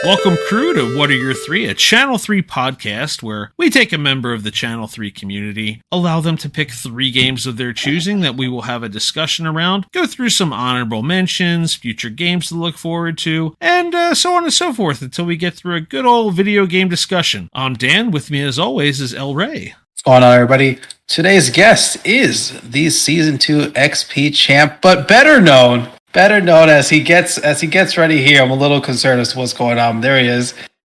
Welcome, crew, to What Are Your Three, a Channel 3 podcast where we take a member of the Channel 3 community, allow them to pick 3 games of their choosing that we will have a discussion around, go through some honorable mentions, future games to look forward to, and so on and so forth until we get through a good old video game discussion. I'm Dan. With me, as always, is El Rey. What's going on, everybody? Today's guest is the Season 2 XP champ, but better known as he gets ready here. I'm a little concerned as to what's going on. There he is.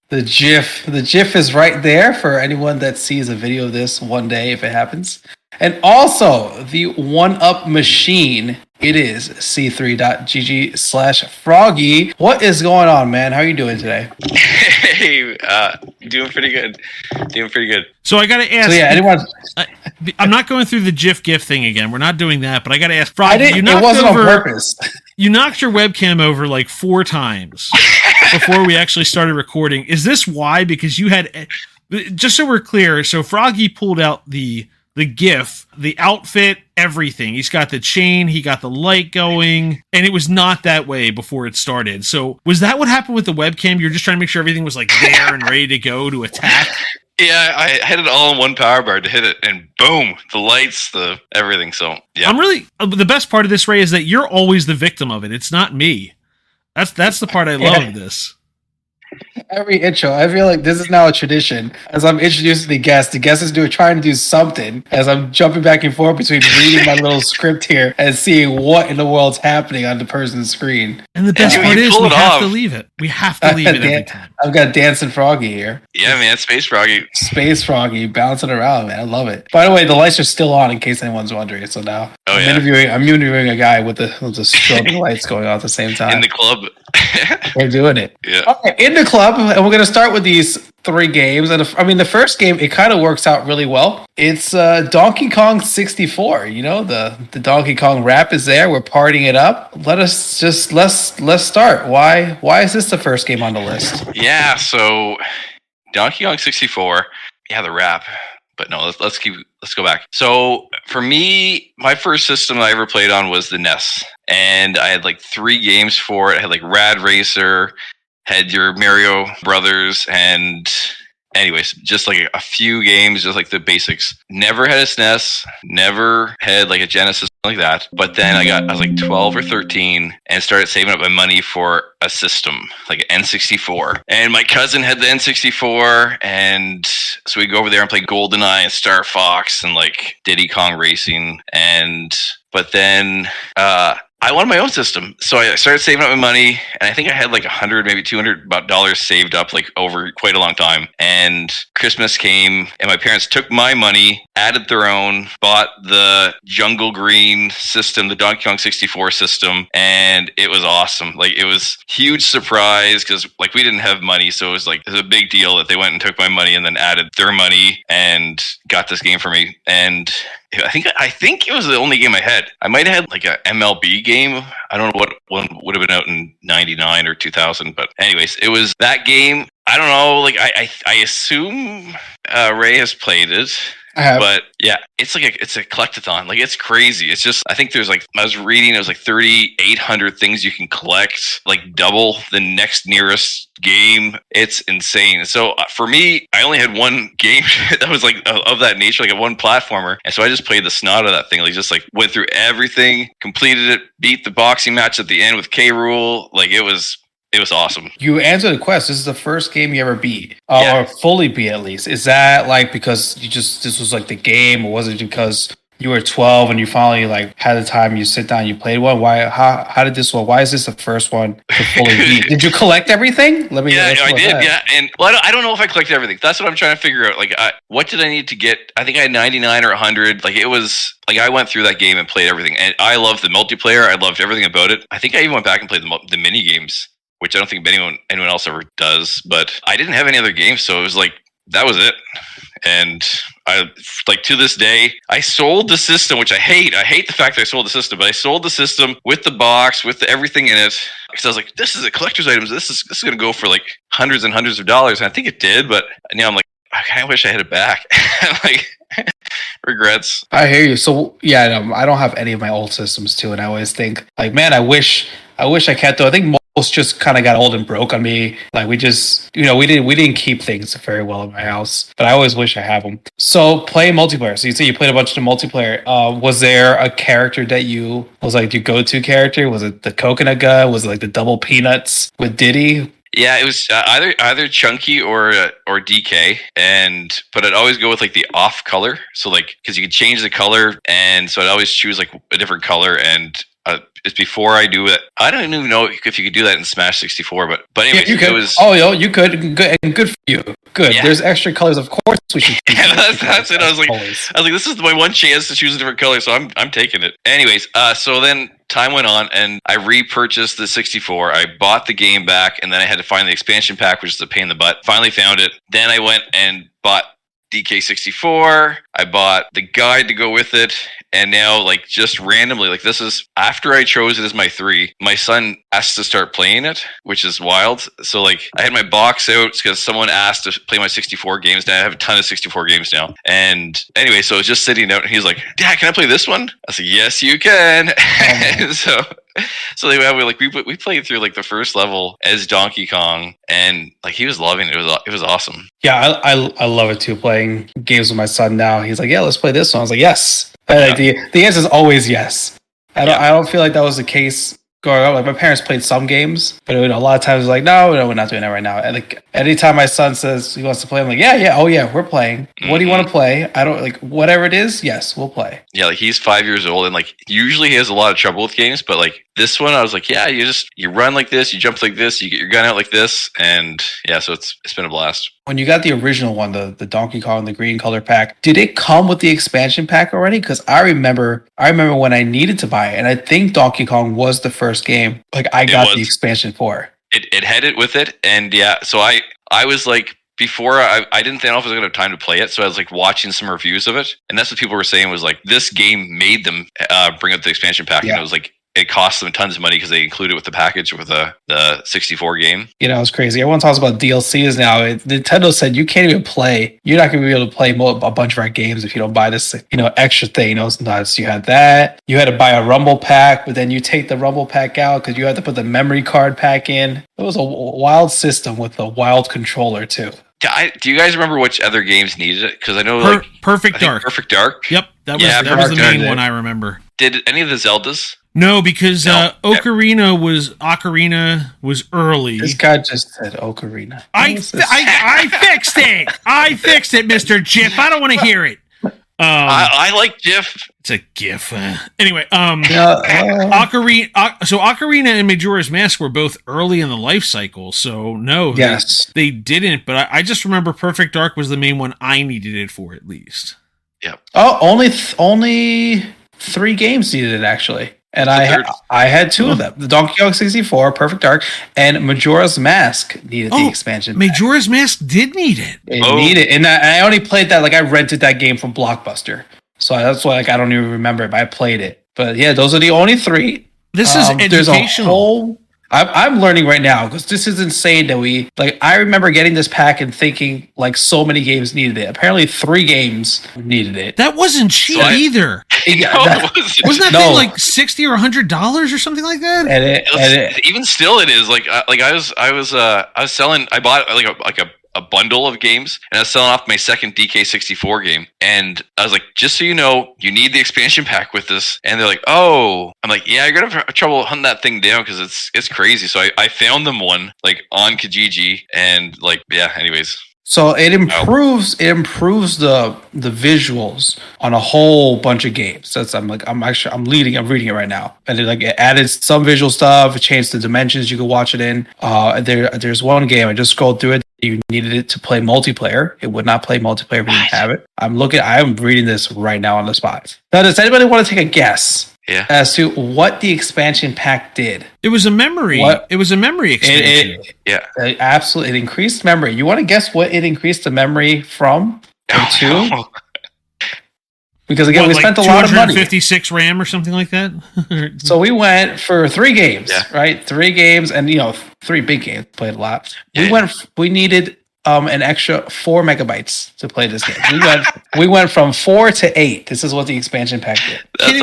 The GIF is right there for anyone that sees a video of this one day if it happens. And also the one-up machine. It is c3.gg/Froggy. What is going on, man? How are you doing today? Hey, doing pretty good. So I gotta ask. So yeah, anyone? I'm not going through the GIF thing again. We're not doing that. But I gotta ask, Froggy. It wasn't on purpose. You knocked your webcam over like 4 times before we actually started recording. Is this why? Because you had, just so we're clear, so Froggy pulled out the GIF, the outfit, everything. He's got the chain, he got the light going, and it was not that way before it started. So was that what happened with the webcam? You're just trying to make sure everything was like there and ready to go to attack? Yeah, I had it all in one power bar to hit it, and boom, the lights, the everything. So yeah, I'm really, the best part of this, Ray, is that you're always the victim of it. It's not me. That's the part I love of this. Every intro, I feel like this is now a tradition. As I'm introducing the guest is trying to do something. As I'm jumping back and forth between reading my little script here and seeing what in the world's happening on the person's screen. And the best part is we have to leave it. We have to leave it every time. I've got Dancing Froggy here. Yeah, man, Space Froggy. Space Froggy bouncing around, man. I love it. By the way, the lights are still on in case anyone's wondering. So now I'm interviewing a guy with the strobe lights going on at the same time. In the club. We're doing it. Yeah. Okay, in the club, and we're going to start with these 3 games. And the first game, it kind of works out really well. It's Donkey Kong 64. You know, the Donkey Kong rap is there. We're partying it up. Let's start. Why is this the first game on the list? Yeah, so Donkey Kong 64. Yeah, the rap. But no, let's go back. So for me, my first system I ever played on was the NES, and I had like 3 games for it. I had like Rad Racer, had your Mario Brothers, and anyways, just like a few games, just like the basics. Never had a SNES, never had like a Genesis like that. But then I was like 12 or 13 and started saving up my money for a system, like an N64. And my cousin had the N64, and so we'd go over there and play GoldenEye and Star Fox and like Diddy Kong Racing. But then I wanted my own system, so I started saving up my money, and I think I had like $100, maybe $200 saved up like over quite a long time. And Christmas came, and my parents took my money, added their own, bought the Jungle Green system, the Donkey Kong 64 system, and it was awesome. Like, it was huge surprise because like we didn't have money, so it was a big deal that they went and took my money and then added their money and got this game for me. And I think it was the only game I had. I might have had like a MLB game. I don't know what one would have been out in 99 or 2000, but anyways, it was that game. I don't know, like I assume Ray has played it. I have. But yeah, it's a collectathon. Like, it's crazy. It's just, I think there's like, I was reading, it was like 3,800 things you can collect, like double the next nearest game. It's insane. So for me, I only had one game that was like of that nature, like a one platformer. And so I just played the snot of that thing. Like, just like went through everything, completed it, beat the boxing match at the end with K. Rool. Like, it was awesome. You answered the question. This is the first game you ever beat, Yeah. or fully beat at least. Is that like because this was like the game, or was it because you were 12 and you finally like had the time, you sit down, you played one? How did this one? Why is this the first one to fully beat? Did you collect everything? I did. Yeah, and well, I don't know if I collected everything. That's what I'm trying to figure out. Like, what did I need to get? I think I had 99 or 100. Like, it was like I went through that game and played everything, and I loved the multiplayer. I loved everything about it. I think I even went back and played the mini games, which I don't think anyone else ever does. But I didn't have any other games, so it was like, that was it. And I, like, to this day, I sold the system, which I hate. I hate the fact that I sold the system, but I sold the system with the box, with everything in it, because I was like, this is a collector's item. This is going to go for like hundreds and hundreds of dollars. And I think it did, but now I'm like, I kind of wish I had it back. Like, regrets. I hear you. So yeah, I don't have any of my old systems too, and I always think like, man, I wish I wish I kept though. I think most just kind of got old and broke on me. Like we just, we didn't keep things very well in my house, but I always wish I have them. So playing multiplayer. So you say you played a bunch of multiplayer. Was there a character that you was like your go-to character? Was it the coconut guy? Was it like the double peanuts with Diddy? Yeah, it was either Chunky or DK, but I'd always go with like the off color. So like because you could change the color, and so I'd always choose like a different color. And it's before I do it. I don't even know if you could do that in Smash 64, but anyway, you could. It was. Oh, yo, you could. Good, and good for you. Good. Yeah. There's extra colors. Of course, we should. Yeah, that's it. I was like, this is my one chance to choose a different color, so I'm taking it. Anyways, so then time went on, and I repurchased the 64. I bought the game back, and then I had to find the expansion pack, which is a pain in the butt. Finally found it. Then I went and bought DK64. I bought the guide to go with it. And now, like, just randomly, like, this is after I chose it as my 3. My son asked to start playing it, which is wild. So, like, I had my box out because someone asked to play my 64 games. Now I have a ton of 64 games now. And anyway, so it was just sitting out, and he's like, "Dad, can I play this one?" I said, "Yes, you can." So we played through like the first level as Donkey Kong, and like he was loving it. It was awesome. Yeah, I love it too. Playing games with my son now, he's like, "Yeah, let's play this one." I was like, "Yes." Like the answer is always yes. I don't feel like that was the case growing up. Like my parents played some games, but a lot of times like, no, we're not doing that right now. And like anytime my son says he wants to play, I'm like, yeah, oh yeah, we're playing. What do you want to play? I don't like whatever it is. Yes, we'll play. Yeah, like he's 5 years old, and like usually he has a lot of trouble with games, but like this one, I was like, yeah, you run like this, you jump like this, you get your gun out like this, and yeah, so it's been a blast. When you got the original one, the Donkey Kong, the green color pack, did it come with the expansion pack already? Because I remember when I needed to buy it, and I think Donkey Kong was the first game like I got the expansion for. It had it with it, and yeah, so I was like, before I didn't know if I was going to have time to play it, so I was like watching some reviews of it, and that's what people were saying was like this game made them bring up the expansion pack, and it was like it cost them tons of money because they included it with the package with the 64 game. It's crazy. Everyone talks about DLCs now. Nintendo said you can't even play. You're not going to be able to play a bunch of our games if you don't buy this, extra thing. Sometimes you had that. You had to buy a Rumble pack, but then you take the Rumble pack out because you had to put the memory card pack in. It was a wild system with a wild controller too. Do you guys remember which other games needed it? Because I know Perfect Dark. Perfect Dark. Yep, that was the main one I remember. Did any of the Zeldas? No, because Ocarina was early. This guy just said Ocarina. I fixed it. I fixed it, Mr. Jiff. I don't want to hear it. I like GIF. It's a GIF. Anyway, Ocarina. So Ocarina and Majora's Mask were both early in the life cycle. So no, they didn't. But I just remember Perfect Dark was the main one I needed it for, at least. Yep. Oh, only 3 games needed it actually. And I had 2 of them. The Donkey Kong 64, Perfect Dark, and Majora's Mask needed the expansion pack. Majora's Mask did need it. It needed it. And I only played that, like I rented that game from Blockbuster. So that's why I don't even remember it, but I played it. But yeah, those are the only 3. This is educational. I'm learning right now because this is insane that I remember getting this pack and thinking like so many games needed it. Apparently 3 games needed it. That wasn't cheap either. Wasn't that thing like $60 or $100 or something like that? And even still, it is I was selling. I bought a bundle of games, and I was selling off my second DK64 game. And I was like, just so you know, you need the expansion pack with this. And they're like, oh. I'm like, yeah, you're going to have trouble hunting that thing down because it's crazy. So I found them one, like, on Kijiji, and, like, yeah, anyways. So it improves the visuals on a whole bunch of games. I'm reading it right now. And it added some visual stuff, it changed the dimensions you could watch it in. There's one game, I just scrolled through it. You needed it to play multiplayer. It would not play multiplayer if you didn't have it. I'm reading this right now on the spot. Now, does anybody want to take a guess as to what the expansion pack did? It was a memory. It was a memory expansion. Absolutely. It increased memory. You want to guess what it increased the memory from or to? Because again, we spent a lot of money. 256 RAM or something like that. So we went for 3 games, right? 3 games, and 3 big games. Played a lot. We needed an extra 4 megabytes to play this game. We went from 4 to 8. This is what the expansion pack did. Can't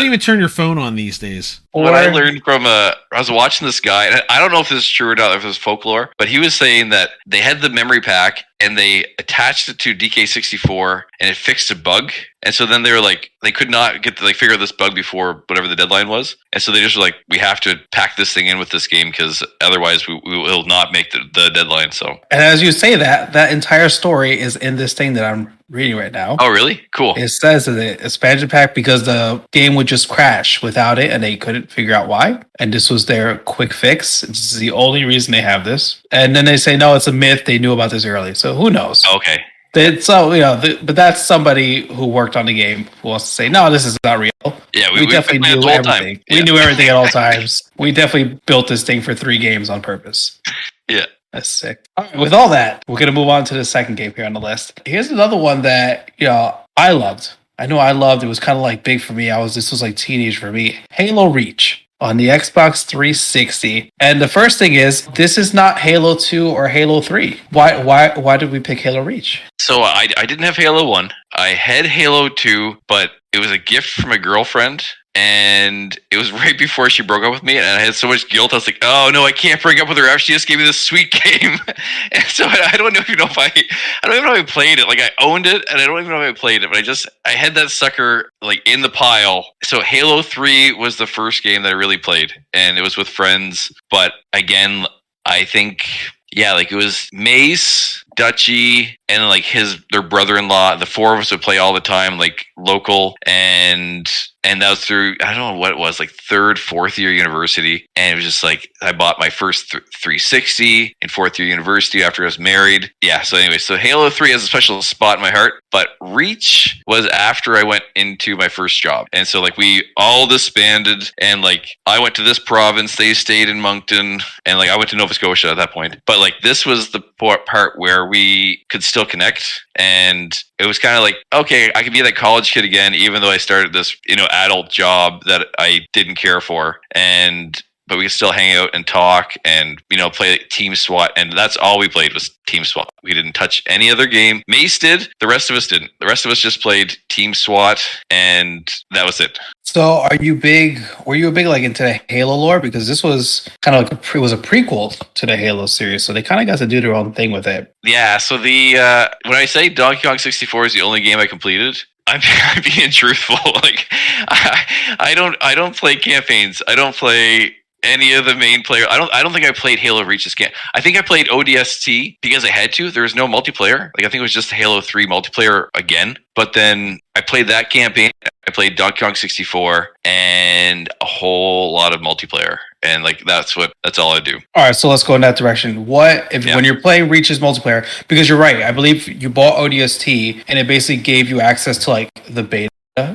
even turn your phone on these days. What I learned from was watching this guy, and I don't know if this is true or not, if it was folklore, but he was saying that they had the memory pack and they attached it to DK64 and it fixed a bug. And so then they were like, they could not get to like figure out this bug before whatever the deadline was. And so they just were like, we have to pack this thing in with this game because otherwise we will not make the deadline. So, and as you say that entire story is in this thing that I'm reading right now. Oh, really? Cool. It says that the expansion pack because the game would just crash without it and they couldn't figure out why. And this was their quick fix. This is the only reason they have this. And then they say, no, it's a myth. They knew about this early. So who knows? Okay. But that's somebody who worked on the game who wants to say, no, this is not real. Yeah, we definitely knew everything. We knew everything at all times. We definitely built this thing for 3 games on purpose. Yeah. That's sick. All right, with all that, we're going to move on to the second game here on the list. Here's another one that, I loved. I know I loved. It was kind of like big for me. This was like teenage for me. Halo Reach on the Xbox 360. And the first thing is, this is not Halo 2 or Halo 3. Why did we pick Halo Reach? So I didn't have Halo 1. I had Halo 2, but it was a gift from a girlfriend. And it was right before she broke up with me, and I had so much guilt. I was like, "Oh no, I can't break up with her after she just gave me this sweet game." And so I don't even know if I played it. Like I owned it, and I don't even know if I played it. But I had that sucker like in the pile. So Halo 3 was the first game that I really played, and it was with friends. But again, I think like it was Mace, Dutchy, and like their brother-in-law. The 4 of us would play all the time, like local, and that was through, I don't know what it was, like 3rd, 4th year university. And it was just like, I bought my first 360 in 4th year university after I was married. Yeah, so anyway, so Halo 3 has a special spot in my heart, but Reach was after I went into my first job. And so like we all disbanded, and like I went to this province, they stayed in Moncton, and like I went to Nova Scotia at that point. But like this was the part where we could still connect, and it was kind of like, okay, I could be that college kid again, even though I started this, adult job that I didn't care for. But we could still hang out and talk and, play Team SWAT. And that's all we played was Team SWAT. We didn't touch any other game. Mace did. The rest of us didn't. The rest of us just played Team SWAT, and that was it. So were you big like into Halo lore? Because this was kind of like it was a prequel to the Halo series. So they kind of got to do their own thing with it. Yeah. So when I say Donkey Kong 64 is the only game I completed, I'm being truthful. Like I don't play campaigns. I don't play any of the main player. I don't think I played Halo Reach this game. I think I played ODST because I had to. There was no multiplayer. Like I think it was just Halo 3 multiplayer again. But then I played that campaign. I played Donkey Kong 64 and a whole lot of multiplayer. And like that's all I do. All right, so let's go in that direction. When you're playing Reach's multiplayer? Because you're right. I believe you bought ODST, and it basically gave you access to like the beta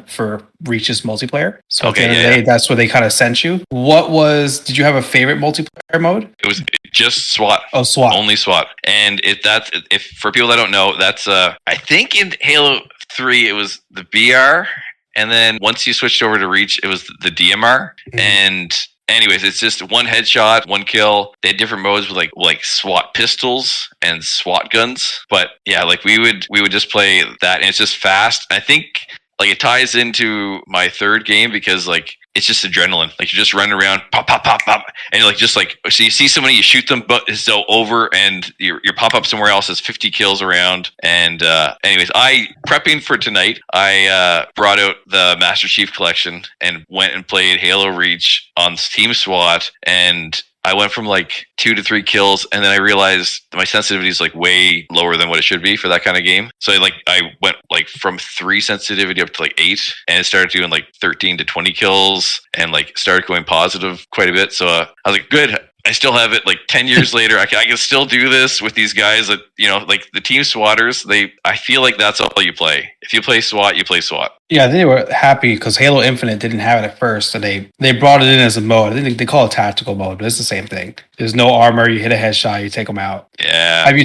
for Reach's multiplayer. So at the end of the day, that's where they kind of sent you. Did you have a favorite multiplayer mode? It was just SWAT. Oh, SWAT. Only SWAT. And if for people that don't know, that's I think in Halo 3 it was the BR, and then once you switched over to Reach, it was the DMR. Mm-hmm. And anyways, it's just one headshot, one kill. They had different modes with like SWAT pistols and SWAT guns. But yeah, like we would just play that, and it's just fast. I think like it ties into my third game because like it's just adrenaline. Like you're just running around, pop, pop, pop, pop, and you're like just like, so you see somebody, you shoot them, but it's so over, and you pop up somewhere else. There's 50 kills around. And anyways, prepping for tonight, I brought out the Master Chief Collection and went and played Halo Reach on Team SWAT, and I went from like 2 to 3 kills, and then I realized my sensitivity is like way lower than what it should be for that kind of game. So I went like from 3 sensitivity up to like 8, and it started doing like 13 to 20 kills, and like started going positive quite a bit. So I was like, good. I still have it like 10 years later. I can still do this with these guys that, like the team SWATers. I feel like that's all you play. If you play SWAT, you play SWAT. Yeah, they were happy because Halo Infinite didn't have it at first, so they brought it in as a mode. I think they call it tactical mode, but it's the same thing. There's no armor. You hit a headshot, you take them out. Yeah. Have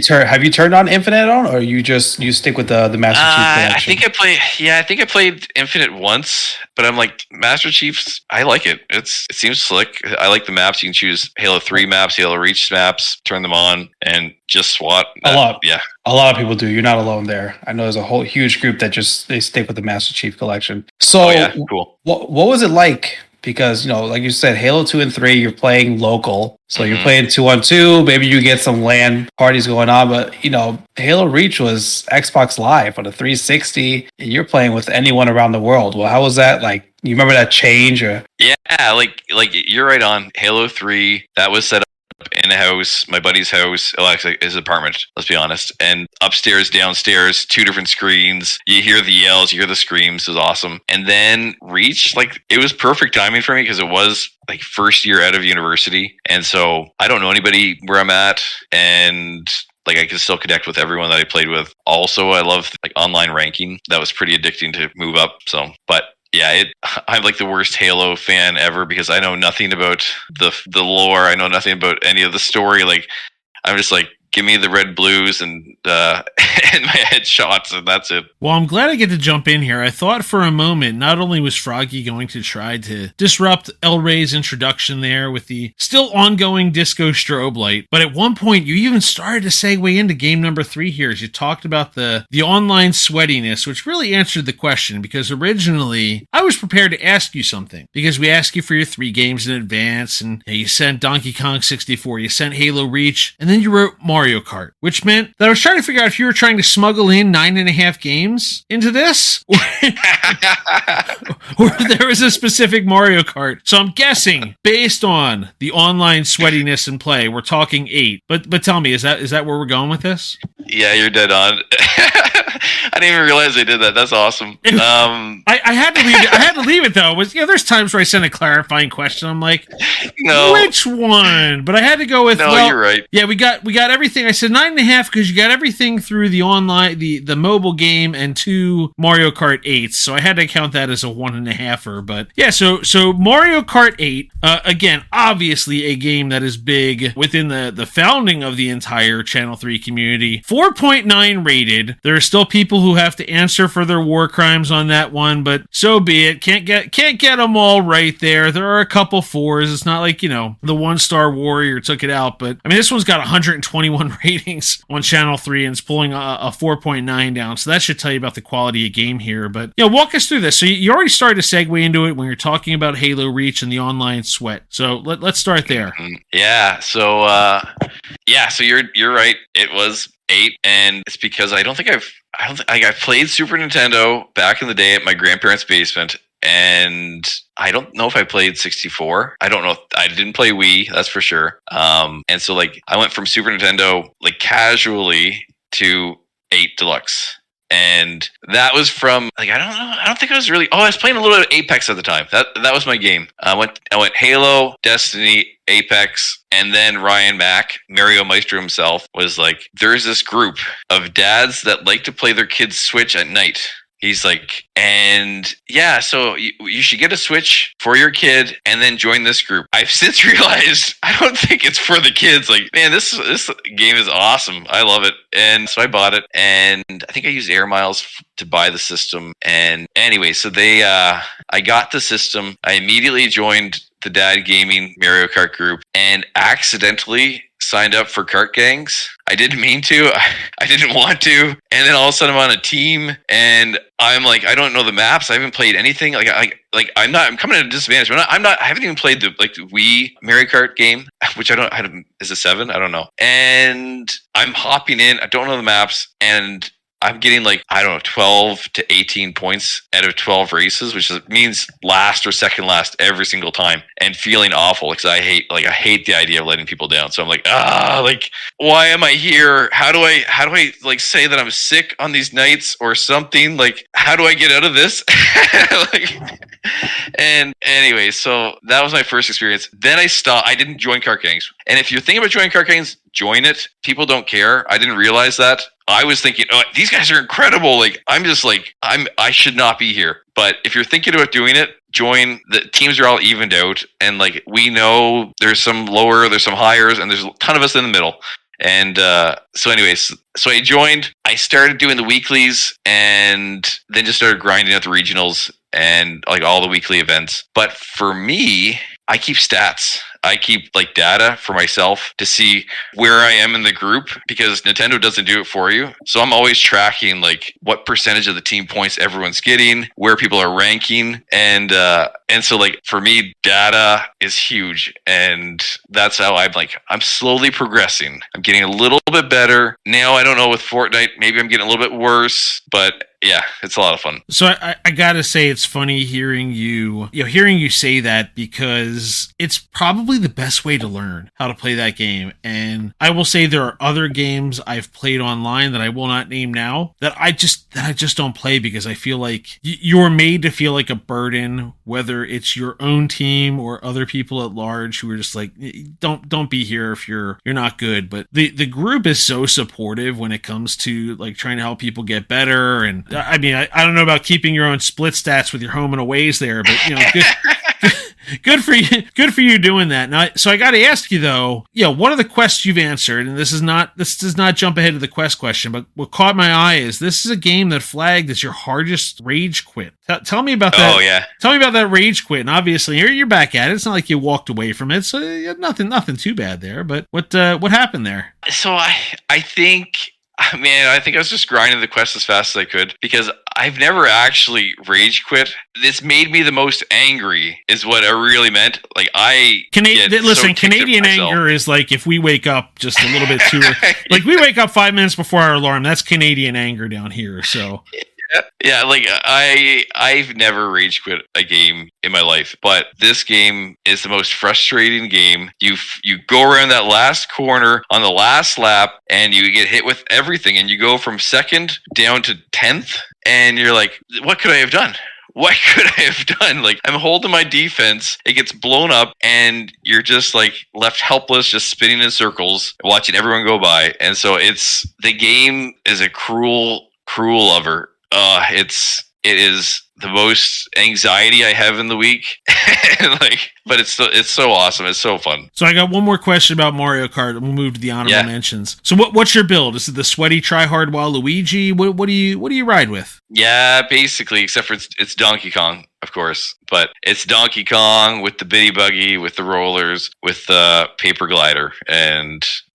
you turned on Infinite on, or you stick with the Master Chief collection? I think I played Infinite once, but I'm like Master Chief's. I like it. It seems slick. I like the maps. You can choose Halo 3 maps, Halo Reach maps, turn them on, and just SWAT. A lot of people do. You're not alone there. I know there's a whole huge group that they stick with the Master Chief collection. So, cool. What was it like because, like you said, Halo 2 and 3, you're playing local. So you're playing 2-on-2. Maybe you get some LAN parties going on. But, Halo Reach was Xbox Live on a 360, and you're playing with anyone around the world. Well, how was that? Like, you remember that change? Or Yeah, like you're right on. Halo 3, that was set up in a house, my buddy's house, his apartment, let's be honest. And upstairs, downstairs, 2 different screens. You hear the yells, you hear the screams. It was awesome. And then Reach, it was perfect timing for me because it was first year out of university. And so I don't know anybody where I'm at. And I can still connect with everyone that I played with. Also, I love online ranking. That was pretty addicting to move up. So, but yeah, I'm the worst Halo fan ever because I know nothing about the lore. I know nothing about any of the story. I'm just give me the red blues and and my headshots, and that's it. Well, I'm glad I get to jump in here. I thought for a moment, not only was Froggy going to try to disrupt El Rey's introduction there with the still ongoing disco strobe light, but at one point you even started to segue into game number 3 here as you talked about the online sweatiness, which really answered the question, because originally I was prepared to ask you something, because we asked you for your 3 games in advance, and you sent Donkey Kong 64, you sent Halo Reach, and then you wrote Mario Kart, which meant that I was trying to figure out if you were trying to smuggle in 9.5 games into this, or there was a specific Mario Kart. So I'm guessing, based on the online sweatiness and play, we're talking 8. But tell me, is that where we're going with this? Yeah, you're dead on. I didn't even realize they did that. That's awesome. I had to leave it. I had to leave it though. There's times where I send a clarifying question. I'm like, no, which one? But I had to go with. No, you're right. Yeah, we got everything. I said 9.5 because you got everything through the online, the mobile game, and 2 Mario Kart 8s. So I had to count that as a 1.5er. But yeah, so Mario Kart 8 again, obviously a game that is big within the founding of the entire Channel 3 community. 4.9 rated. There are still people who have to answer for their war crimes on that one, but so be it. Can't get them all right there. There are a couple 4s. It's not like, the 1-star warrior took it out, but I mean, this one's got 121 ratings on Channel 3 and it's pulling a 4.9 down. So that should tell you about the quality of game here. But walk us through this. So you already started to segue into it when you're talking about Halo Reach and the online sweat. So let's start there. Yeah. So you're right. It was 8, and it's because I played Super Nintendo back in the day at my grandparents' basement, and I don't know if I played 64. I don't know. I didn't play Wii, that's for sure. And so I went from Super Nintendo casually to 8 Deluxe. And that was from I don't know. I don't think I was really. Oh, I was playing a little bit of Apex at the time. That was my game. I went Halo, Destiny, Apex, and then Ryan Mack, Mario Maestro himself, was there's this group of dads that like to play their kids Switch at night. He's and yeah, so you should get a Switch for your kid and then join this group. I've since realized I don't think it's for the kids. Man, this game is awesome. I love it. And so I bought it, and I think I used Air Miles to buy the system. And anyway, so I got the system. I immediately joined the Dad Gaming Mario Kart group and accidentally signed up for Kart Gangs. I didn't mean to. I didn't want to. And then all of a sudden I'm on a team and I'm I don't know the maps. I haven't played anything. I'm coming at a disadvantage. I haven't even played the Wii Mario Kart game, which is it 7? I don't know. And I'm hopping in. I don't know the maps, and I'm getting 12 to 18 points out of 12 races, which means last or second last every single time, and feeling awful because I hate the idea of letting people down. So I'm why am I here? How do I say that I'm sick on these nights or something? How do I get out of this? And anyway, so that was my first experience. Then I stopped. I didn't join Kart Gangs. And if you're thinking about joining Kart Gangs, join it. People don't care. I didn't realize that. I was thinking, oh, these guys are incredible. I should not be here. But if you're thinking about doing it, join. The teams are all evened out. And we know there's some lower, there's some highers, and there's a ton of us in the middle. And so anyways, so I joined. I started doing the weeklies and then just started grinding at the regionals and all the weekly events. But for me, I keep stats. I keep like data for myself to see where I am in the group because Nintendo doesn't do it for you. So I'm always tracking like what percentage of the team points everyone's getting, where people are ranking, and so like for me, data is huge, and that's how I'm slowly progressing. I'm getting a little bit better now. I don't know with Fortnite, maybe I'm getting a little bit worse, but yeah, it's a lot of fun. So I gotta say, it's funny hearing you say that because it's probably the best way to learn how to play that game. And I will say there are other games I've played online that I will not name now that I just don't play because I feel like you're made to feel like a burden, whether it's your own team or other people at large who are just like, don't be here if you're not good. But the group is so supportive when it comes to like trying to help people get better. And I mean, I don't know about keeping your own split stats with your home and aways there, but good for you. Good for you doing that. Now, so I got to ask you though, one of the quests you've answered, and this does not jump ahead of the quest question, but what caught my eye is this is a game that flagged as your hardest rage quit. Tell me about that. Oh yeah. Tell me about that rage quit. And obviously, you're back at it. It's not like you walked away from it, so nothing too bad there. But what happened there? So I think I was just grinding the quest as fast as I could because I've never actually rage quit. This made me the most angry is what I really meant. Like Canadian anger is like if we wake up just a little bit too like we wake up 5 minutes before our alarm. That's Canadian anger down here. So yeah, like I've never rage quit a game in my life, but this game is the most frustrating game. You go around that last corner on the last lap and you get hit with everything and you go from second down to 10th and you're like, what could I have done? What could I have done? Like, I'm holding my defense, it gets blown up, and you're just like left helpless, just spinning in circles, watching everyone go by. And so the game is a cruel lover. It is the most anxiety I have in the week, but it's so awesome. It's so fun. So I got one more question about Mario Kart, and we'll move to the honorable mentions. So what's your build? Is it the sweaty tryhard Waluigi? What do you ride with? Yeah, basically, except for it's Donkey Kong, of course, but it's Donkey Kong with the bitty buggy, with the rollers, with the paper glider,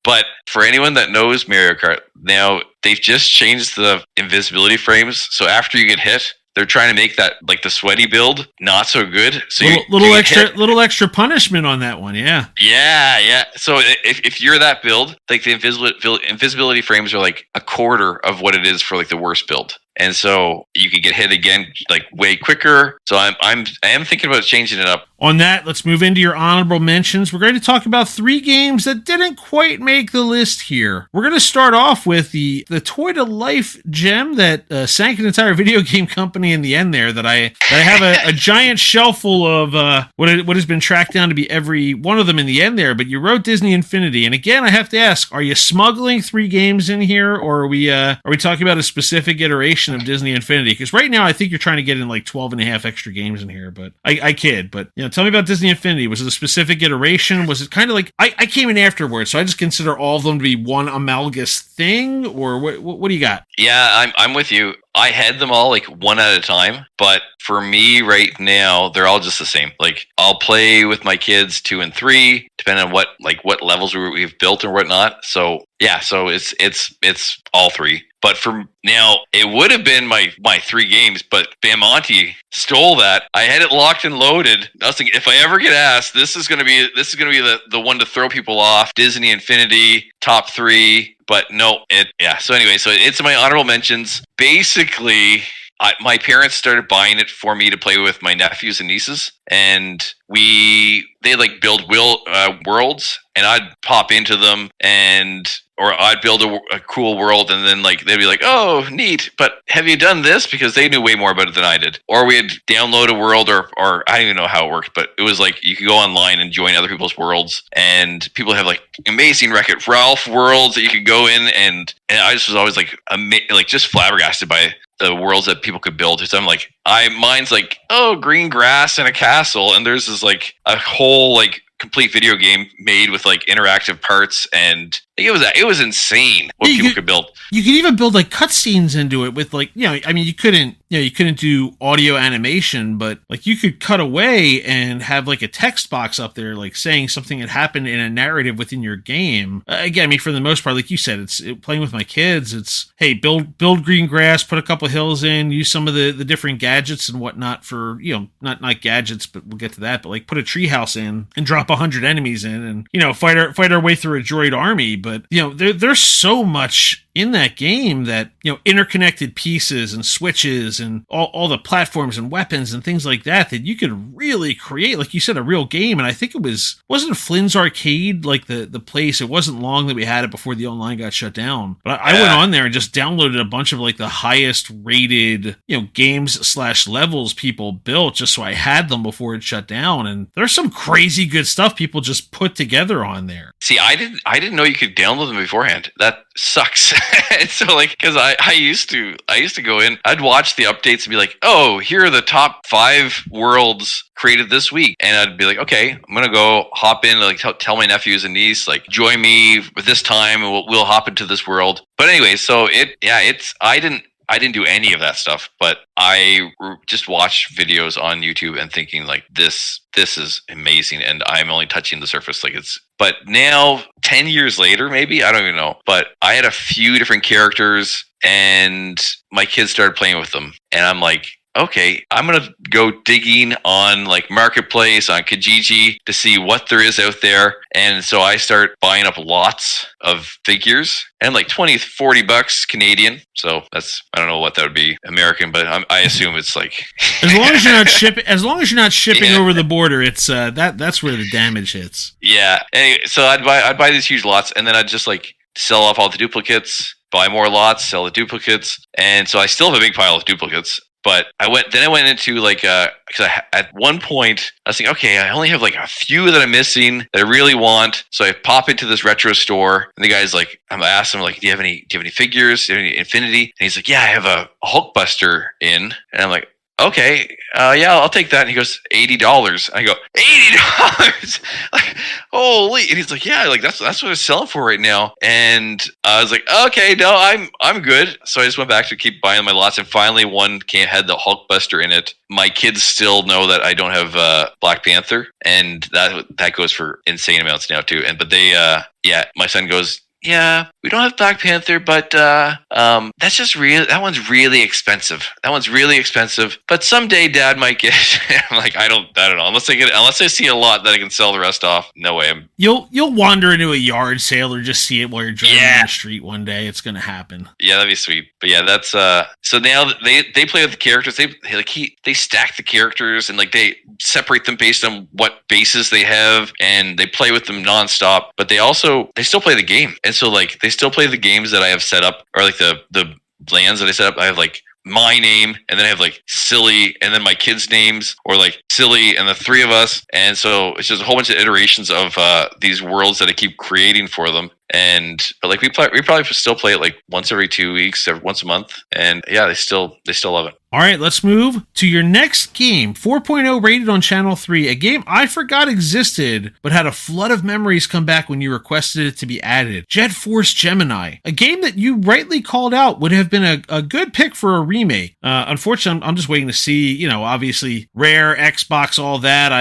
But for anyone that knows Mario Kart, now they've just changed the invisibility frames. So after you get hit, they're trying to make that like the sweaty build not so good. So little extra punishment on that one, yeah. Yeah. So if you're that build, like the invisibility frames are like a quarter of what it is for like the worst build. And so you can get hit again like way quicker. So I am thinking about changing it up. On that, let's move into your honorable mentions. We're going to talk about 3 games that didn't quite make the list here. We're going to start off with the Toy to Life gem that sank an entire video game company in the end there, that I have a giant shelf full of what has been tracked down to be every one of them in the end there, but you wrote Disney Infinity. And again, I have to ask, are you smuggling 3 games in here, or are we talking about a specific iteration of Disney Infinity? Because right now I think you're trying to get in like 12 and a half extra games in here, but I kid. But tell me about Disney Infinity. Was it a specific iteration? Was it kind of like I came in afterwards, so I just consider all of them to be one amalgamous thing, or what do you got? Yeah, I'm with you. I had them all like one at a time, but for me right now, they're all just the same. Like I'll play with my kids 2 and 3, depending on what levels we've built or whatnot. So yeah, so it's all 3. But for now, it would have been my 3 games, but Bamonte stole that. I had it locked and loaded. I was thinking, if I ever get asked, this is gonna be the one to throw people off. Disney Infinity, top 3. But no, so anyway, so it's my honorable mentions. Basically, my parents started buying it for me to play with my nephews and nieces, and they like build worlds, and I'd pop into them, or I'd build a cool world, and then like they'd be like, "Oh, neat, but have you done this?" Because they knew way more about it than I did. Or we'd download a world, or I don't even know how it worked, but it was like you could go online and join other people's worlds, and people have like amazing Wreck-It Ralph worlds that you could go in, and I just was always like just flabbergasted by the worlds that people could build. So I'm like, mine's like, oh, green grass and a castle, and there's this like a whole like complete video game made with like interactive parts and It was insane what people could build. You could even build like cutscenes into it with like, I mean, you couldn't do audio animation, but like you could cut away and have like a text box up there, like saying something had happened in a narrative within your game. Again, I mean, for the most part, like you said, playing with my kids. It's, hey, build green grass, put a couple hills in, use some of the different gadgets and whatnot for, not gadgets, but we'll get to that. But like put a treehouse in and drop 100 enemies in, and fight our way through a droid army. But there's so much in that game that interconnected pieces and switches and all the platforms and weapons and things like that you could really create, like you said, a real game. And I think wasn't Flynn's Arcade like the place? It wasn't long that we had it before the online got shut down. But I went on there and just downloaded a bunch of like the highest rated games/levels people built just so I had them before it shut down. And there's some crazy good stuff people just put together on there. See, I didn't know you could download them beforehand. That sucks. And so like, because I used to go in, I'd watch the updates and be like, oh, here are the top 5 worlds created this week, and I'd be like, okay, I'm gonna go hop in, like tell my nephews and niece, like, join me at this time, and we'll hop into this world. But anyway, so I didn't do any of that stuff, but I just watched videos on YouTube and thinking like, this is amazing, and I'm only touching the surface. Like but now 10 years later, maybe, I don't even know, but I had a few different characters and my kids started playing with them, and I'm like, okay, I'm going to go digging on like Marketplace, on Kijiji to see what there is out there. And so I start buying up lots of figures, and like $20-$40 Canadian. So that's, I don't know what that would be American, but I assume it's like as long as you're not shipping over the border, it's that's where the damage hits. Yeah. Anyway, so I'd buy these huge lots, and then I'd just like sell off all the duplicates, buy more lots, sell the duplicates. And so I still have a big pile of duplicates. But I went into like, because at one point I was thinking, okay, I only have like a few that I'm missing that I really want. So I pop into this retro store, and the guy's like, I asked him like, do you have any figures? Do you have any Infinity? And he's like, yeah, I have a Hulkbuster in. And I'm like, okay, yeah, I'll take that. And he goes, $80. I go, $80? Like, holy! And he's like, yeah, like that's what it's selling for right now. And I was like, okay, no, I'm good. So I just went back to keep buying my lots, and finally one had the Hulkbuster in it. My kids still know that I don't have Black Panther, and that goes for insane amounts now too. But they, my son goes, yeah, we don't have Black Panther, but that's just that one's really expensive. But someday Dad might get it. I'm like, I don't know. Unless I see a lot that I can sell the rest off. No way. You'll wander into a yard sale or just see it while you're driving down the street one day. It's gonna happen. Yeah, that'd be sweet. But yeah, that's so now they play with the characters. They stack the characters, and like they separate them based on what bases they have, and they play with them nonstop. But they still play the game. And so like they still play the games that I have set up, or like the lands that I set up. I have like my name, and then I have like Silly, and then my kids' names, or like Silly and the 3 of us. And so it's just a whole bunch of iterations of these worlds that I keep creating for them. But like we probably still play it like once every 2 weeks, once a month. And yeah, they still love it. All right, let's move to your next game. 4.0 rated on Channel 3, a game I forgot existed, but had a flood of memories come back when you requested it to be added. Jet Force Gemini, a game that you rightly called out would have been a good pick for a remake. Unfortunately, I'm just waiting to see, obviously Rare, Xbox, all that.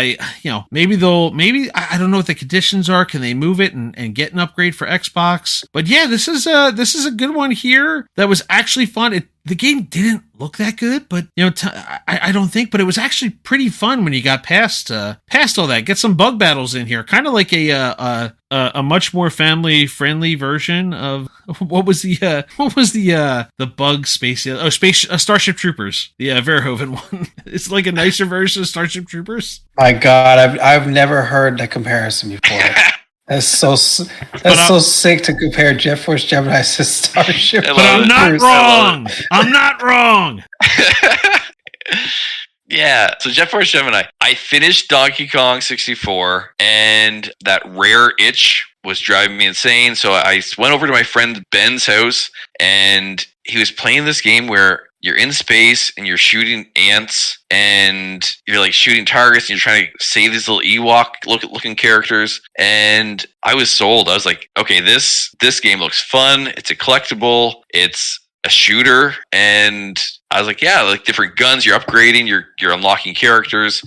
Maybe I don't know what the conditions are. Can they move it and get an upgrade for Xbox? But yeah, this is a good one here that was actually fun. The game didn't look that good, but I don't think. But it was actually pretty fun when you got past all that. Get some bug battles in here, kind of like a much more family friendly version of what was the bug space? Starship Troopers, the Verhoeven one. It's like a nicer version of Starship Troopers. My God, I've never heard that comparison before. That's so sick to compare Jet Force Gemini to Starship. But I'm not wrong. Yeah, so Jet Force Gemini. I finished Donkey Kong 64, and that rare itch was driving me insane. So I went over to my friend Ben's house, and he was playing this game where you're in space and you're shooting ants and you're like shooting targets and you're trying to save these little Ewok looking characters. And I was sold. I was like, okay, this game looks fun. It's a collectible. It's a shooter. And I was like, yeah, like different guns you're upgrading, you're unlocking characters.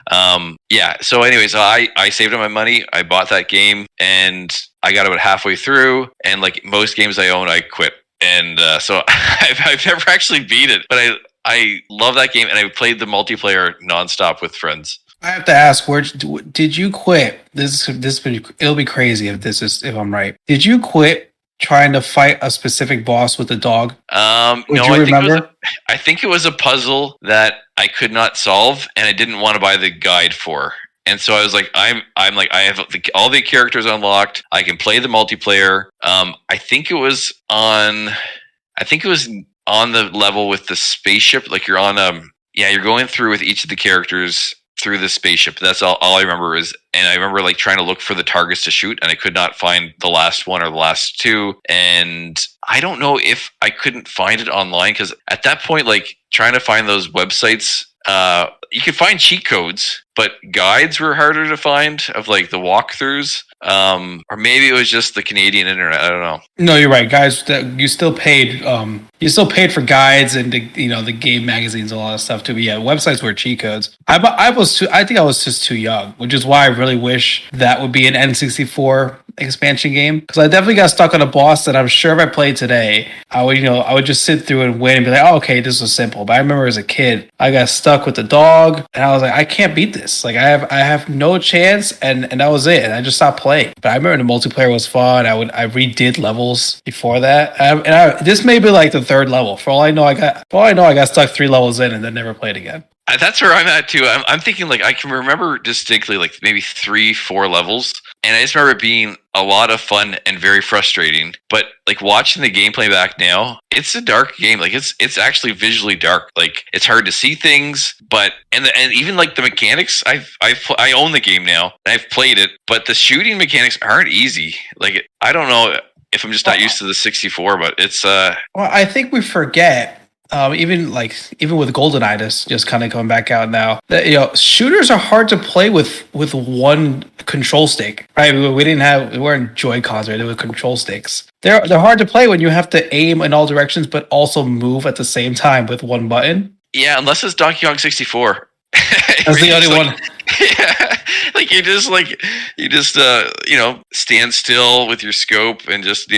Yeah. So anyways, I saved up my money. I bought that game and I got about halfway through, and like most games I own, I quit. And so I've never actually beat it, but I love that game, and I played the multiplayer nonstop with friends. I have to ask, where did you quit? It'll be crazy if I'm right. Did you quit trying to fight a specific boss with a dog? No, I think it was a puzzle that I could not solve, and I didn't want to buy the guide for. And so I was like, I have all the characters unlocked. I can play the multiplayer. I think it was on the level with the spaceship. Like you're on you're going through with each of the characters through the spaceship. That's all I remember is, and I remember like trying to look for the targets to shoot, and I could not find the last one or the last two. And I don't know if I couldn't find it online, because at that point, like trying to find those websites, you could find cheat codes, but guides were harder to find of like the walkthroughs. Or maybe it was just the Canadian internet. I don't know. No, you're right, guys. You still paid. You still paid for guides and the game magazines and all that stuff too. But yeah, websites were cheat codes. I think I was just too young, which is why I really wish that would be an N64 expansion game, because I definitely got stuck on a boss that I'm sure if I played today, I would just sit through and win and be like, oh, okay, this was simple. But I remember as a kid, I got stuck with the dog, and I was like, I can't beat this. Like I have no chance, and that was it. And I just stopped playing. But I remember the multiplayer was fun. I redid levels before that, this may be like the third level. For all I know, I got stuck 3 levels in and then never played again. That's where I'm at too. I'm thinking like I can remember distinctly like maybe 3-4 levels, and I just remember it being a lot of fun and very frustrating. But like watching the gameplay back now, it's a dark game. Like it's actually visually dark. Like it's hard to see things, but and even like the mechanics. I own the game now, and I've played it, but the shooting mechanics aren't easy. Like I don't know if I'm just not used to the 64, but it's Well, I think we forget. Even with GoldenEye, just kind of coming back out now, that shooters are hard to play with one control stick, right? We weren't Joy-Cons, right? They were control sticks. They're hard to play when you have to aim in all directions but also move at the same time with one button. Yeah, unless it's Donkey Kong 64. That's the only one. Yeah, like you just stand still with your scope and just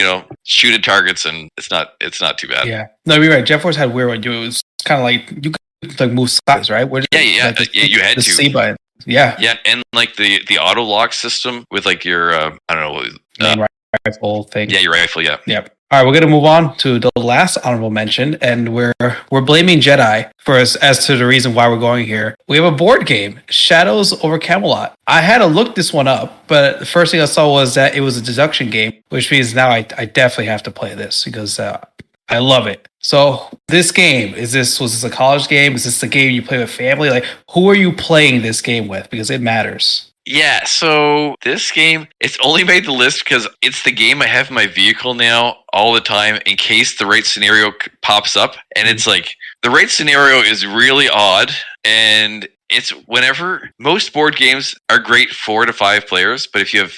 shoot at targets, and it's not too bad. Yeah, no, you're right. Jet Force had weird one. It was kind of like you could like move sides, right? You had the to C button. Yeah, and like the auto lock system with like your I don't know main rifle thing. Yeah, your rifle. Yeah. Yep. All right, we're gonna move on to the last honorable mention, and we're blaming Jedi for us as to the reason why we're going here. We have a board game, Shadows over Camelot. I had to look this one up, but the first thing I saw was that it was a deduction game, which means now I definitely have to play this because I love it. So this game, was this a college game? Is this a game you play with family? Like, who are you playing this game with? Because it matters. Yeah, so this game, it's only made the list because it's the game I have in my vehicle now all the time in case the right scenario pops up. And it's like, the right scenario is really odd. And it's whenever most board games are great 4 to 5 players, but if you have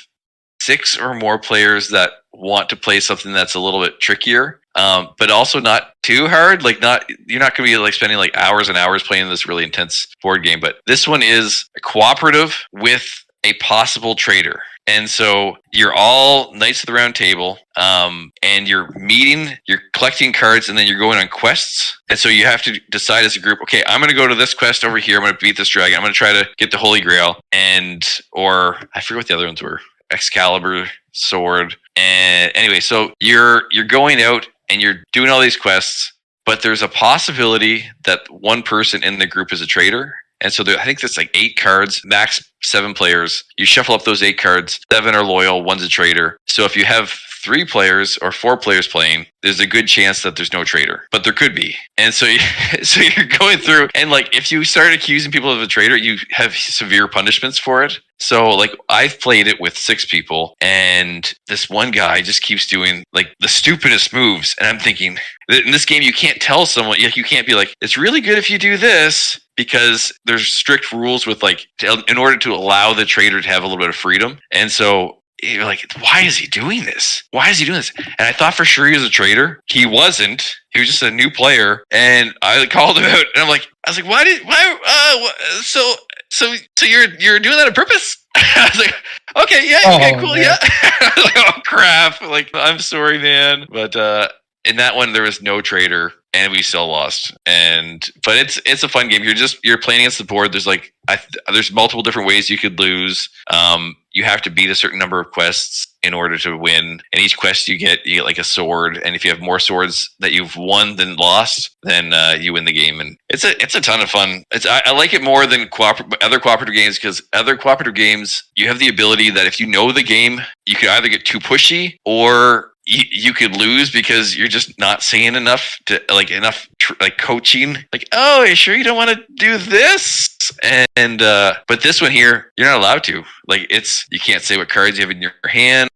6 or more players that want to play something that's a little bit trickier, but also not too hard, you're not going to be like spending like hours and hours playing this really intense board game. But this one is cooperative with a possible traitor. And so you're all Knights of the Round Table, and you're collecting cards, and then you're going on quests. And so you have to decide as a group, okay, I'm going to go to this quest over here. I'm going to beat this dragon. I'm going to try to get the Holy Grail. Or I forget what the other ones were. Excalibur, sword. And anyway, so you're going out and you're doing all these quests, but there's a possibility that one person in the group is a traitor. And so I think there's like 8 cards, max 7 players. You shuffle up those 8 cards. 7 are loyal, 1's a traitor. So if you have 3 players or 4 players playing, there's a good chance that there's no traitor, but there could be. And so you're going through, and like if you start accusing people of a traitor, you have severe punishments for it. So like I've played it with 6 people, and this one guy just keeps doing like the stupidest moves, and I'm thinking, in this game you can't tell someone, you can't be like, it's really good if you do this, because there's strict rules with like in order to allow the traitor to have a little bit of freedom. And so you're like, why is he doing this? Why is he doing this? And I thought for sure he was a traitor. He wasn't. He was just a new player. And I called him out, and I was like, so you're doing that on purpose? I was like, okay, yeah, okay, cool, man. Yeah. I was like, oh crap. Like, I'm sorry, man. But in that one, there was no traitor, and we still lost. But it's a fun game. You're playing against the board. There's like there's multiple different ways you could lose. You have to beat a certain number of quests in order to win. And each quest you get like a sword. And if you have more swords that you've won than lost, then you win the game. And it's a ton of fun. I like it more than other cooperative games, because other cooperative games, you have the ability that if you know the game, you could either get too pushy, or you could lose because you're just not saying enough to coaching. Like, oh, are you sure you don't want to do this? And but this one here, you're not allowed to. Like, you can't say what cards you have in your hand.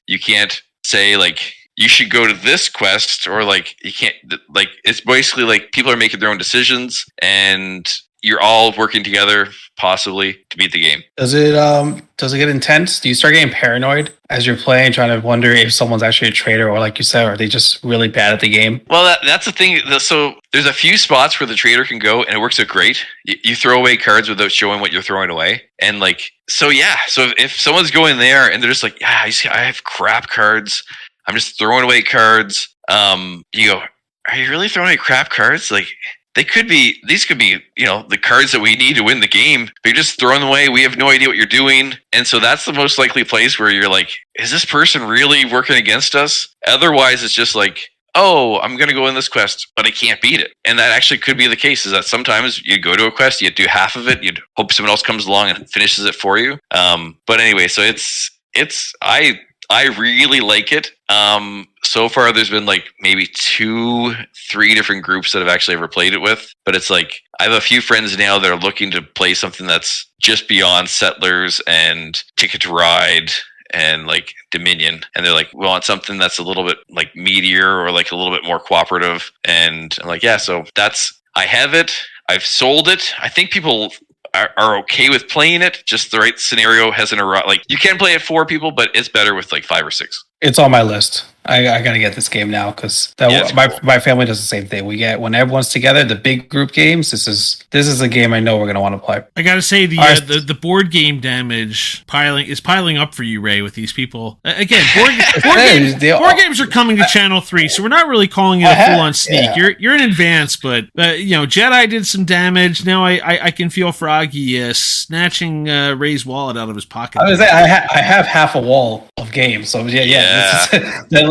You can't say like you should go to this quest, or like you can't. Like, it's basically like people are making their own decisions, and you're all working together, possibly, to beat the game. Does it get intense? Do you start getting paranoid as you're playing, trying to wonder if someone's actually a traitor, or like you said, are they just really bad at the game? Well, that's the thing. So there's a few spots where the traitor can go, and it works out great. You throw away cards without showing what you're throwing away. And like, so yeah. So if someone's going there and they're just like, yeah, I have crap cards, I'm just throwing away cards. You go, are you really throwing away crap cards? Like, these could be, the cards that we need to win the game, but you're just throwing them away. We have no idea what you're doing. And so that's the most likely place where you're like, is this person really working against us? Otherwise, it's just like, oh, I'm going to go in this quest, but I can't beat it. And that actually could be the case, is that sometimes you go to a quest, you do half of it, you hope someone else comes along and finishes it for you. But anyway, so I really like it. So far, there's been like maybe 2-3 different groups that I've actually ever played it with. But it's like, I have a few friends now that are looking to play something that's just beyond Settlers and Ticket to Ride and like Dominion. And they're like, we want something that's a little bit like meatier, or like a little bit more cooperative. And I'm like, yeah, so I have it. I've sold it. I think people are okay with playing it. Just the right scenario hasn't arrived. Like, you can play it 4 people, but it's better with like 5 or 6. It's on my list. I gotta get this game now, because my family does the same thing. We get, when everyone's together, the big group games. This is a game I know we're gonna want to play. I gotta say the board game damage is piling up for you, Ray, with these people. Again, board games are coming to Channel 3, so we're not really calling it a full on sneak. Yeah. You're in advance, but Jedi did some damage. Now I can feel Froggy snatching Ray's wallet out of his pocket. I have half a wall of games, so yeah.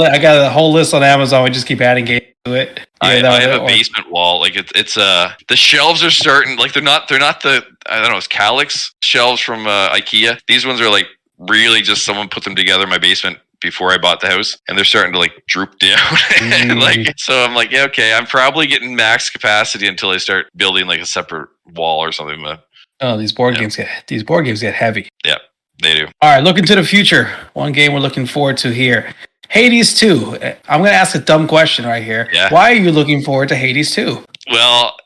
I got a whole list on Amazon. We just keep adding games to it. I have a basement wall. Like it's the shelves are starting, like they're not the, I don't know, it's Calyx shelves from IKEA. These ones are like really just someone put them together in my basement before I bought the house, and they're starting to like droop down. And like, so I'm like, yeah, okay, I'm probably getting max capacity until I start building like a separate wall or something. But these board games get heavy. Yeah, they do. All right, looking to the future. One game we're looking forward to here. Hades 2. I'm going to ask a dumb question right here. Yeah. Why are you looking forward to Hades 2? Well,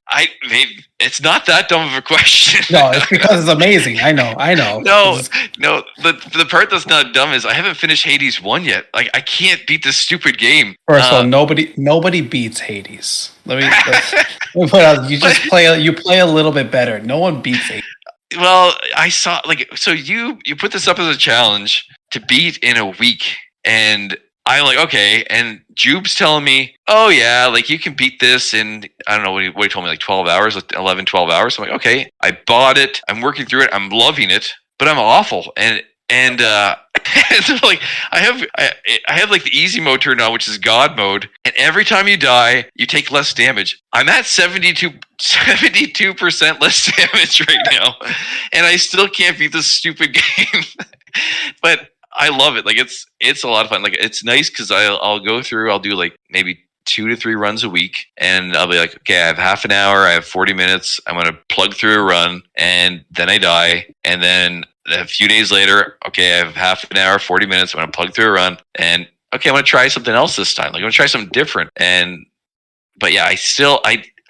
it's not that dumb of a question. No, it's because it's amazing. I know. No. The part that's not dumb is I haven't finished Hades 1 yet. Like, I can't beat this stupid game. First of all, nobody beats Hades. Let me put out. You play a little bit better. No one beats Hades. Well, I saw so you put this up as a challenge to beat in a week, and I'm like, okay, and Jube's telling me, oh yeah, like you can beat this in, I don't know what he told me, like 12 hours, 11, 12 hours. I'm like, okay, I bought it, I'm working through it, I'm loving it, but I'm awful. And And and like I have like the easy mode turned on, which is God mode, and every time you die, you take less damage. I'm at 72% less damage right now, and I still can't beat this stupid game. But I love it. Like it's a lot of fun. Like it's nice because I'll go through. I'll do like maybe 2 to 3 runs a week, and I'll be like, okay, I have half an hour. I have 40 minutes. I'm gonna plug through a run, and then I die, and then a few days later, okay, I have half an hour, 40 minutes. I'm gonna plug through a run, and okay, I'm gonna try something else this time. Like I'm gonna try something different. But yeah, I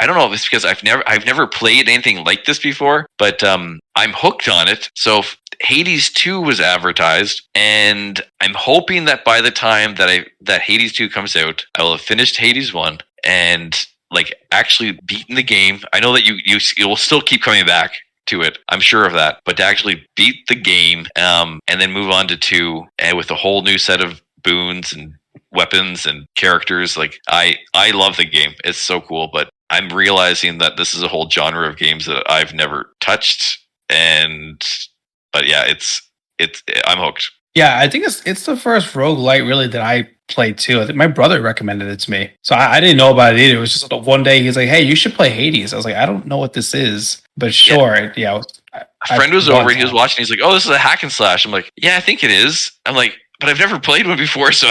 don't know if it's because I've never played anything like this before, but I'm hooked on it. So Hades 2 was advertised, and I'm hoping that by the time that Hades 2 comes out, I will have finished Hades 1 and like actually beaten the game. I know that you will still keep coming back to it. I'm sure of that. But to actually beat the game and then move on to 2 and with a whole new set of boons and weapons and characters, like I love the game. It's so cool, but I'm realizing that this is a whole genre of games that I've never touched, but yeah, I'm hooked. Yeah, I think it's the first roguelite really that I played too. I think my brother recommended it to me. So I didn't know about it either. It was just one day he's like, hey, you should play Hades. I was like, I don't know what this is, but sure. Yeah. A friend was over and he was watching. He's like, oh, this is a hack and slash. I'm like, yeah, I think it is. I'm like, but I've never played one before. So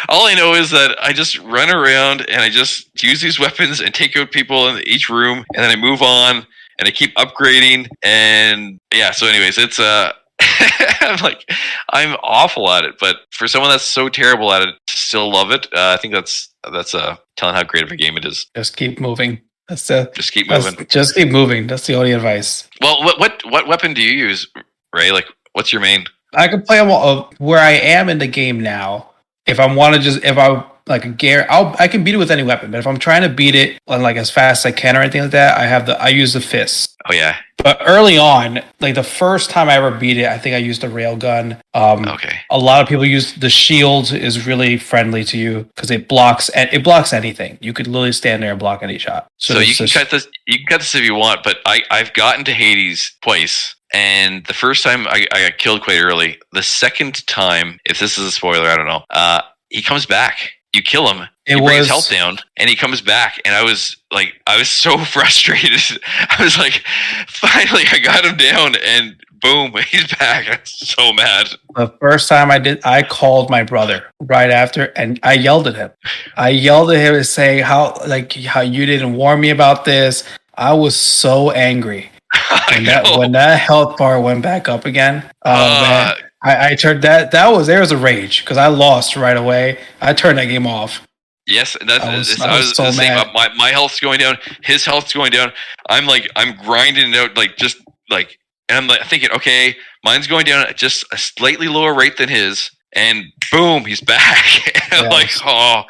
all I know is that I just run around and I just use these weapons and take out people in each room. And then I move on and I keep upgrading. And yeah, so anyways, it's I'm awful at it, but for someone that's so terrible at it to still love it, I think that's telling how great of a game it is. Just keep moving. Just keep moving. Just keep moving. That's the only advice. Well, what weapon do you use, Ray? Like, what's your main? I can play them where I am in the game now. If I want to I can beat it with any weapon. But if I'm trying to beat it on like as fast as I can or anything like that, I use the fists. Oh yeah. But early on, like the first time I ever beat it, I think I used a railgun. Okay. A lot of people use the shield is really friendly to you because it blocks anything. You could literally stand there and block any shot. So you can cut this. You can cut this if you want. But I've gotten to Hades twice. And the first time I got killed quite early. The second time, if this is a spoiler, I don't know. He comes back. You kill him. He brings his health down, and he comes back. And I was so frustrated. I was like, finally, I got him down, and boom, he's back. I'm so mad. The first time I called my brother right after, and I yelled at him. I yelled at him and saying how you didn't warn me about this. I was so angry. When that health bar went back up again, man, I turned there was a rage because I lost right away. I turned that game off. Yes, I was so mad. My health's going down, his health's going down. I'm grinding it out and I'm like thinking, okay, mine's going down at just a slightly lower rate than his, and boom, he's back. And I'm like, oh,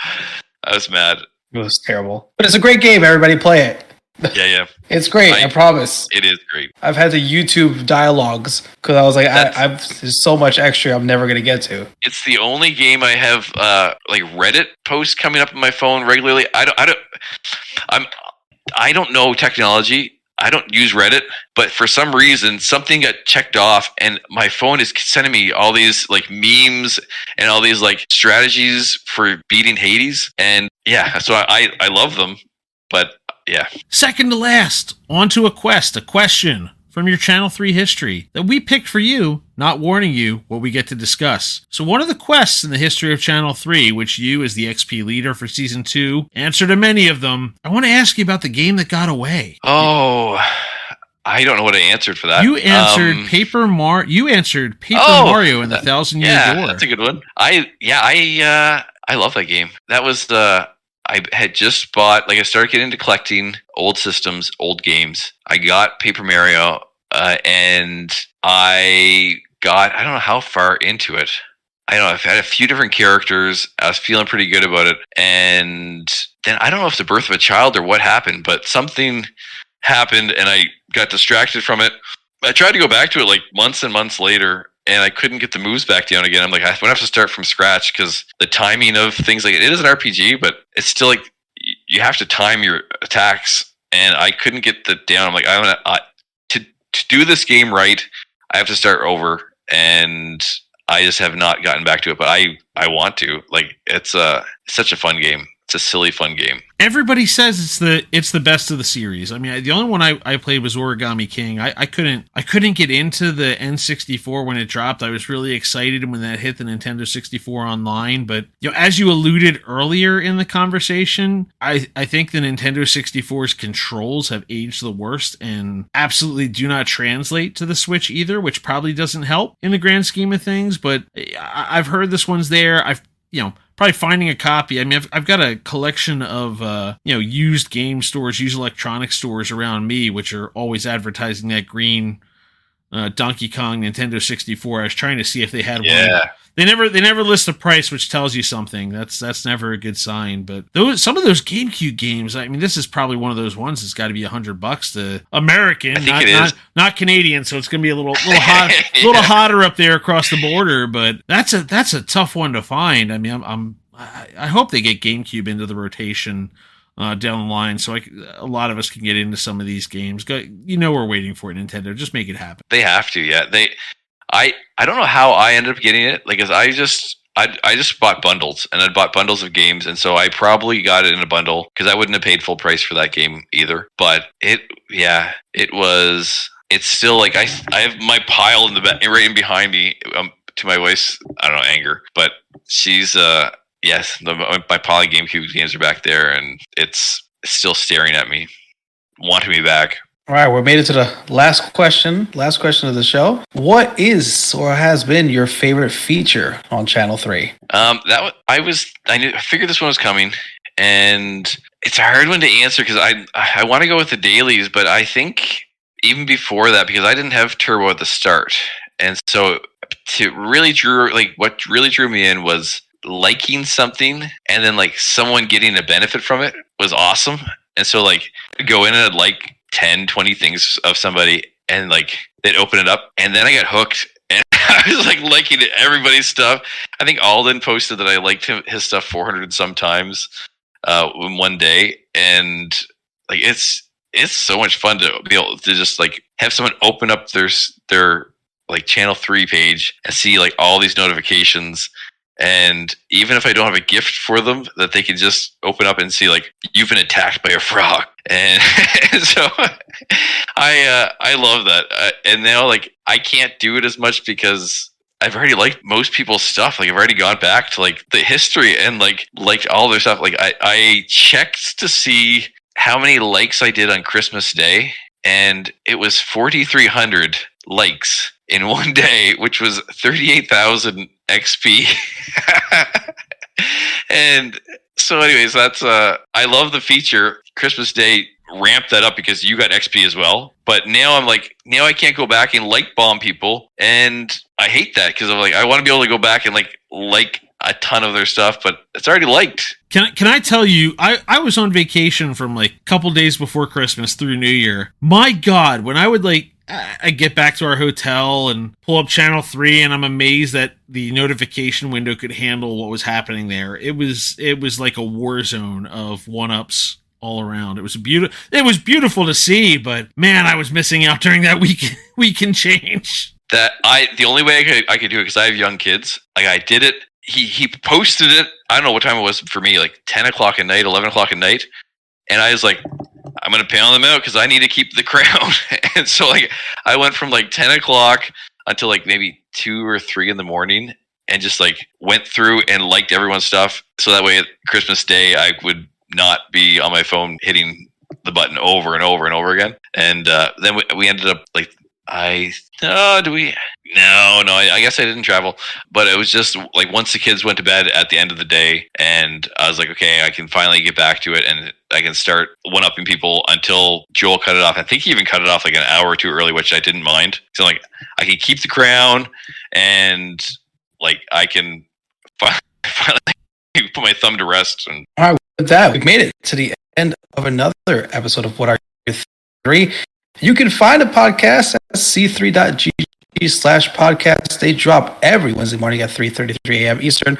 I was mad. It was terrible, but it's a great game. Everybody play it. Yeah. It's great. I promise. It is great. I've had the YouTube dialogues because I was like, there's so much extra I'm never gonna get to. It's the only game I have Reddit posts coming up on my phone regularly. I don't know technology. I don't use Reddit, but for some reason something got checked off, and my phone is sending me all these like memes and all these like strategies for beating Hades, and yeah, so I love them, but. Yeah. Second to last, on to a question from your Channel 3 history that we picked for you, not warning you what we get to discuss. So one of the quests in the history of Channel 3, which you, as the XP leader for Season 2, answered to many of them, I want to ask you about the game that got away. Oh, I don't know what I answered for that. You answered Paper Mario and the Thousand Year Door. That's a good one. I love that game. That was I had just bought, I started getting into collecting old systems, old games. I got Paper Mario, and I don't know how far into it. I don't know, I've had a few different characters. I was feeling pretty good about it. And then I don't know if it's the birth of a child or what happened, but something happened and I got distracted from it. I tried to go back to it months and months later, and I couldn't get the moves back down again. I'm like, I'm going to have to start from scratch because the timing of things, it is an RPG, but it's still you have to time your attacks, and I couldn't get that down. I'm like, to do this game right, I have to start over, and I just have not gotten back to it. But I want to. Like, it's such a fun game. It's a silly fun game. Everybody says it's the best of the series. I mean, the only one I played was Origami King. I couldn't get into the N64 when it dropped. I was really excited when that hit the Nintendo 64 online. But as you alluded earlier in the conversation, I think the Nintendo 64's controls have aged the worst and absolutely do not translate to the Switch either, which probably doesn't help in the grand scheme of things. But I've heard this one's there. I've probably finding a copy. I mean, I've got a collection of, used game stores, used electronic stores around me, which are always advertising that green Donkey Kong Nintendo 64. I was trying to see if they had one. They never list the price, which tells you something. That's never a good sign. But some of those GameCube games, I mean, this is probably one of those ones that's got to be $100 to American, I think not Canadian. So it's going to be a little little hotter up there across the border. But that's a tough one to find. I mean, I hope they get GameCube into the rotation down the line, so a lot of us can get into some of these games. We're waiting for it, Nintendo. Just make it happen. They have to, yeah. I don't know how I ended up getting it. Like, cause I just bought bundles, and I bought bundles of games, and so I probably got it in a bundle because I wouldn't have paid full price for that game either. But it's still like I have my pile in the right in behind me. To my wife's, I don't know, anger, but she's yes, my pile of GameCube games are back there, and it's still staring at me, wanting me back. All right, we're made it to the last question of the show. What is or has been your favorite feature on Channel 3? I figured this one was coming, and it's a hard one to answer because I want to go with the dailies, but I think even before that, because I didn't have Turbo at the start, and so what really drew me in was liking something, and then like someone getting a benefit from it was awesome. And so like go in and I'd like 10, 20 things of somebody, and like they'd open it up, and then I got hooked, and I was like liking everybody's stuff. I think Alden posted that I liked his stuff 400 and some times in one day, and like it's so much fun to be able to just like have someone open up their like Channel 3 page and see like all these notifications. And even if I don't have a gift for them, that they can just open up and see, like, you've been attacked by a frog. And so I love that. And now, like, I can't do it as much because I've already liked most people's stuff. Like, I've already gone back to, like, the history and, like, liked all their stuff. Like, I checked to see how many likes I did on Christmas Day, and it was 4,300 likes in one day, which was 38,000 XP. And so anyways, that's I love the feature. Christmas Day ramped that up because you got XP as well. But now now I can't go back and like bomb people, and I hate that because I'm like, I want to be able to go back and like a ton of their stuff, but it's already liked. Can I tell you, I was on vacation from like a couple days before Christmas through New Year. My God, when I would I get back to our hotel and pull up Channel 3, and I'm amazed that the notification window could handle what was happening there. It was like a war zone of one-ups all around. It was beautiful to see, but man, I was missing out during that weekend change. The only way I could do it, because I have young kids, like I did it. He posted it. I don't know what time it was for me, like 10 o'clock at night, 11 o'clock at night. And I was like, I'm going to pound them out because I need to keep the crown. And so like I went from like 10 o'clock until like maybe 2 or 3 in the morning, and just like went through and liked everyone's stuff. So that way at Christmas Day, I would not be on my phone hitting the button over and over and over again. And then we ended up like, I guess I didn't travel, but it was just like once the kids went to bed at the end of the day, and I was like, okay, I can finally get back to it, and I can start one-upping people until Joel cut it off. I think he even cut it off like an hour or two early, which I didn't mind. So like I can keep the crown, and like I can finally put my thumb to rest. And all right, with that, we've made it to the end of another episode of What Are Your Three? You can find the podcast at c3.gg/podcast. They drop every Wednesday morning at 3:33 a.m. Eastern.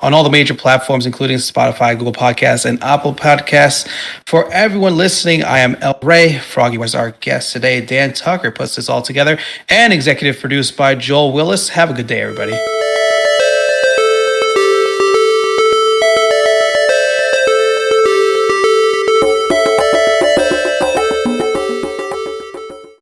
on all the major platforms, including Spotify, Google Podcasts, and Apple Podcasts. For everyone listening, I am El Rey. Froggy was our guest today. Dan Tucker puts this all together and executive produced by Joel Willis. Have a good day, everybody.